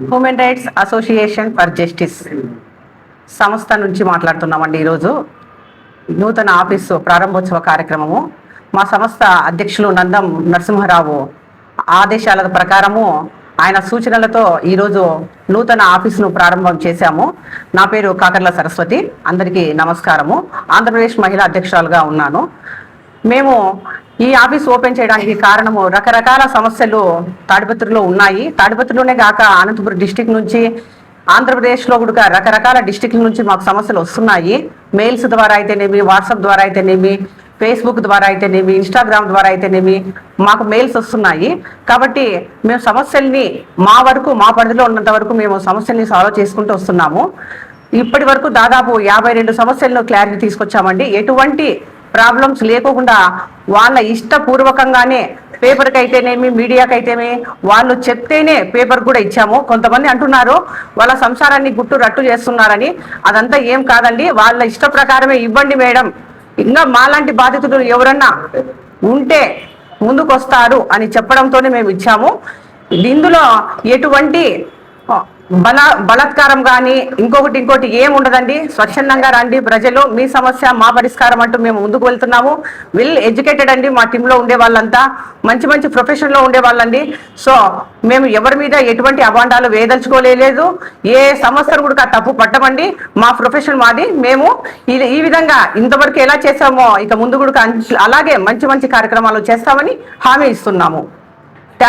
Human rights association for justice సంస్థ నుంచి మాట్లాడుతున్నామండి. ఈరోజు నూతన ఆఫీసు ప్రారంభోత్సవ కార్యక్రమము మా సంస్థ అధ్యక్షులు నందం నరసింహారావు ఆదేశాల ప్రకారము ఆయన సూచనలతో ఈరోజు నూతన ఆఫీసును ప్రారంభం చేశాము. నా పేరు కాకర్ల సరస్వతి. అందరికీ నమస్కారము. ఆంధ్రప్రదేశ్ మహిళా అధ్యక్షురాలుగా ఉన్నాను. మేము ఈ ఆఫీస్ ఓపెన్ చేయడానికి కారణము రకరకాల సమస్యలు తాడిపత్రిలో ఉన్నాయి. తాడిపత్రిలోనే కాక అనంతపురం డిస్టిక్ నుంచి ఆంధ్రప్రదేశ్లో కూడా రకరకాల డిస్టిక్ల నుంచి మాకు సమస్యలు వస్తున్నాయి. మెయిల్స్ ద్వారా అయితేనేమి, వాట్సాప్ ద్వారా అయితేనేమి, ఫేస్బుక్ ద్వారా అయితేనేమి, ఇన్స్టాగ్రామ్ ద్వారా అయితేనేమి మాకు మెయిల్స్ వస్తున్నాయి. కాబట్టి మేము సమస్యల్ని మా పరిధిలో ఉన్నంత వరకు మేము సమస్యల్ని సాల్వ్ చేసుకుంటూ వస్తున్నాము. ఇప్పటి వరకు దాదాపు 52 సమస్యలను క్లారిటీ తీసుకొచ్చామండి. ఎటువంటి ప్రాబ్లమ్స్ లేకుండా వాళ్ళ ఇష్టపూర్వకంగానే పేపర్కి అయితేనేమి, మీడియాకి అయితేనేమి వాళ్ళు చెప్తేనే పేపర్ కూడా ఇచ్చాము. కొంతమంది అంటున్నారు వాళ్ళ సంసారాన్ని రట్టు చేస్తున్నారని. అదంతా ఏం కాదండి. వాళ్ళ ఇష్ట ప్రకారమే ఇవ్వండి మేడం, ఇంకా మాలాంటి బాధితులు ఎవరన్నా ఉంటే ముందుకు వస్తారు అని చెప్పడంతోనే మేము ఇచ్చాము. ఇందులో ఎటువంటి బలాత్కారం కానీ ఇంకోటి ఏముండదండి. స్వచ్ఛందంగా రండి ప్రజలు, మీ సమస్య మా పరిష్కారం అంటూ మేము ముందుకు వెళ్తున్నాము. ఎడ్యుకేటెడ్ అండి మా టీంలో ఉండే వాళ్ళంతా, మంచి ప్రొఫెషన్లో ఉండే వాళ్ళండి. సో మేము ఎవరి మీద ఎటువంటి అభాండాలు వేదలుచుకోలేదు. ఏ సంస్థను కూడా తప్పు పట్టమండి. మా ప్రొఫెషన్ మాది. మేము ఈ విధంగా ఇంతవరకు ఎలా చేసామో ఇక ముందు కూడా అలాగే మంచి కార్యక్రమాలు చేస్తామని హామీ ఇస్తున్నాము.